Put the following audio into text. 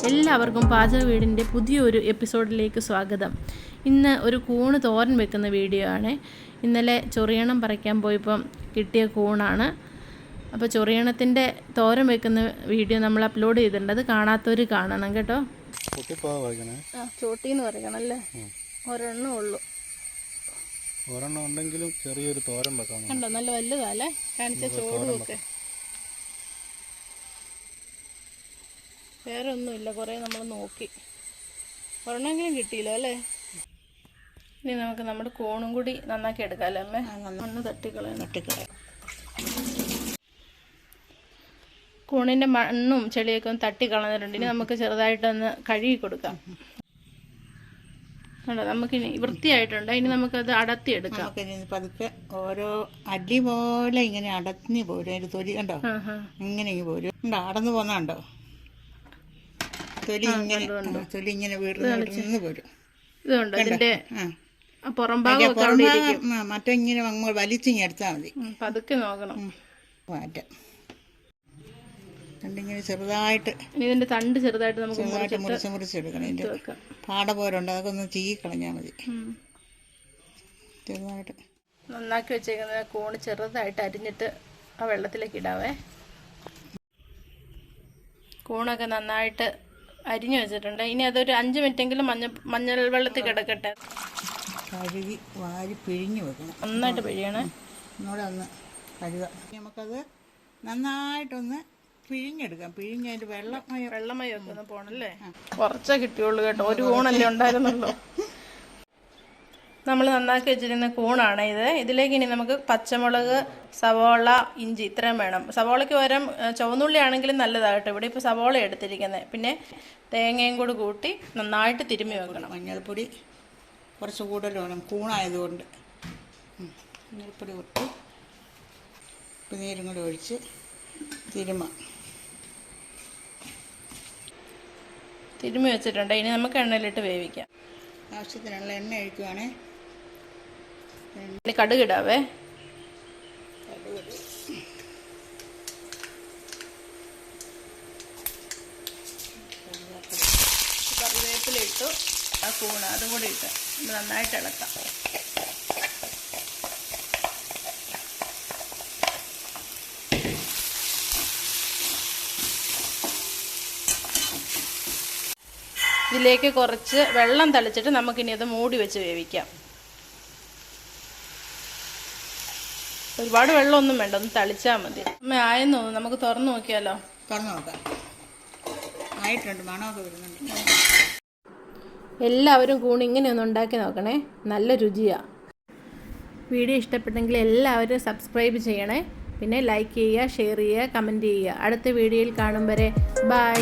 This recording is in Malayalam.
എല്ലാവർക്കും പാചക വീടിൻ്റെ പുതിയൊരു എപ്പിസോഡിലേക്ക് സ്വാഗതം. ഇന്ന് ഒരു കൂണ് തോരൻ വെക്കുന്ന വീഡിയോ ആണ്. ഇന്നലെ ചൊറിയണം പറിക്കാൻ പോയപ്പം കിട്ടിയ കൂണാണ്. അപ്പോൾ ചൊറിയണത്തിൻ്റെ തോരൻ വെക്കുന്ന വീഡിയോ നമ്മൾ അപ്ലോഡ് ചെയ്തിട്ടുണ്ട്. അത് കാണാത്തവർ കാണണം കേട്ടോ. ചോട്ടിന്ന് പറയണം അല്ലേ? ഒരെണ്ണം ഉള്ളൂ. ഒരെണ്ണം ഉണ്ടെങ്കിലും ചെറിയൊരു തോരൻ വെക്കാം. കണ്ടോ, നല്ല വലുതല്ലേ? കാണിച്ച ചോടും ഒക്കെ. വേറെ ഒന്നുമില്ല, കുറേ നമ്മൾ നോക്കി, ഒരെണ്ണമെങ്കിലും കിട്ടിയില്ല അല്ലേ? ഇനി നമുക്ക് നമ്മുടെ കൂണും കൂടി നന്നാക്കി എടുക്കാം അല്ലേ അമ്മേ? മണ്ണ് തട്ടിക്കളയാം. കൂണിൻ്റെ മണ്ണും ചെളിയൊക്കെ ഒന്ന് തട്ടിക്കളഞ്ഞിട്ടുണ്ട്. ഇനി നമുക്ക് ചെറുതായിട്ടൊന്ന് കഴുകി കൊടുക്കാം. കണ്ടോ, നമുക്കിനി വൃത്തിയായിട്ടുണ്ട്. ഇനി നമുക്കത് അടത്തിയെടുക്കാം. പതുക്കെ ഓരോ അടി പോലെ ഇങ്ങനെ അടഞ്ഞു പോരും. അതിന്റെ തൊലി കണ്ടോ, ഇങ്ങനെ പോരും. അടന്നു പോന്നുണ്ടോ? തൊലി ഇങ്ങനെ വീർന്ന് പോരും. ഇതുണ്ട് ഇതിന്റെ മറ്റേ ഇങ്ങനെ വലിച്ചിങ്ങി എടുത്താൽ മതി. പതുക്കെ നോക്കണം. മാറ്റാം. ഇങ്ങനെ ചെറുതായിട്ട് ഇതിന്റെ തണ്ട് ചെറുതായിട്ട് നമുക്ക് മുറിച്ചെടുക്കണം. ഇതിന്റെ പാട പോരുണ്ട്, അതൊക്കെ ഒന്ന് ചീകി കളഞ്ഞാൽ മതി. ചെറുതായിട്ട് നന്നാക്കി വെച്ചേക്കുന്ന കൂണ് ചെറുതായിട്ട് അരിഞ്ഞിട്ട് ആ വെള്ളത്തിലേക്ക് ഇടാവേ. കൂണൊക്കെ നന്നായിട്ട് അരിഞ്ഞു വെച്ചിട്ടുണ്ട്. ഇനി അതൊരു 5 മിനിറ്റെങ്കിലും മഞ്ഞൾ വെള്ളത്തിൽ കിടക്കട്ടെ. കഴുകി വാരി പിഴിഞ്ഞ് വെക്കണം. നന്നായിട്ട് പിഴിയണേ. ഒന്നുകൂടെ ഒന്ന് കഴുകുക. നമുക്കത് നന്നായിട്ടൊന്ന് പിഴിഞ്ഞെടുക്കാം. പിഴിഞ്ഞ് അതിൻ്റെ വെള്ളമയൊക്കെ ഒന്ന് പോണല്ലേ? കുറച്ചേ കിട്ടിയുള്ളൂ കേട്ടോ, ഒരു കൂണല്ലേ ഉണ്ടായിരുന്നുള്ളൂ. നമ്മൾ നന്നാക്കി വെച്ചിരുന്ന കൂണാണ് ഇത്. ഇതിലേക്ക് ഇനി നമുക്ക് പച്ചമുളക്, സവോള, ഇഞ്ചി ഇത്രയും വേണം. സവോളയ്ക്ക് പകരം ചുവന്നുള്ളി ആണെങ്കിലും നല്ലതാകട്ടെ. ഇവിടെ ഇപ്പോൾ സവോള എടുത്തിരിക്കുന്നത്. പിന്നെ തേങ്ങയും കൂടി കൂട്ടി നന്നായിട്ട് തിരുമ്മി വെക്കണം. മഞ്ഞൾപ്പൊടി കുറച്ച് കൂടുതൽ വേണം, കൂണായതുകൊണ്ട്. മഞ്ഞൾപ്പൊടി കൊട്ടി നീരും കൂടി ഒഴിച്ച് തിരുമ്മി വെച്ചിട്ടുണ്ട്. ഇനി നമുക്ക് എണ്ണയിലിട്ട് വേവിക്കാം. ആവശ്യത്തിനുള്ള എണ്ണ ഒഴിക്കുവാണേ. കടുകിടാവേ. കറിവേപ്പില ഇട്ടു. ആ കൂണ് അതും കൂടി ഇട്ട് നന്നായിട്ട് ഇളക്കാം. ഇതിലേക്ക് കുറച്ച് വെള്ളം തളിച്ചിട്ട് നമുക്കിനി അത് മൂടി വെച്ച് വേവിക്കാം. ഒരുപാട് വെള്ളമൊന്നും വേണ്ട, ഒന്ന് തളിച്ചാൽ മതി. അമ്മ ആയെന്ന് തോന്നുന്നു. നമുക്ക് തുറന്നു നോക്കിയാലോ? തുറന്നു നോക്കാം. ആയിട്ടുണ്ട്, മണമൊക്കെ വരുന്നുണ്ട്. എല്ലാവരും കൂണ് ഇങ്ങനെ ഒന്ന് ഉണ്ടാക്കി നോക്കണേ, നല്ല രുചിയാണ്. വീഡിയോ ഇഷ്ടപ്പെട്ടെങ്കിൽ എല്ലാവരും സബ്സ്ക്രൈബ് ചെയ്യണേ. പിന്നെ ലൈക്ക് ചെയ്യുക, ഷെയർ ചെയ്യുക, കമൻറ്റ് ചെയ്യുക. അടുത്ത വീഡിയോയിൽ കാണും വരെ ബൈ.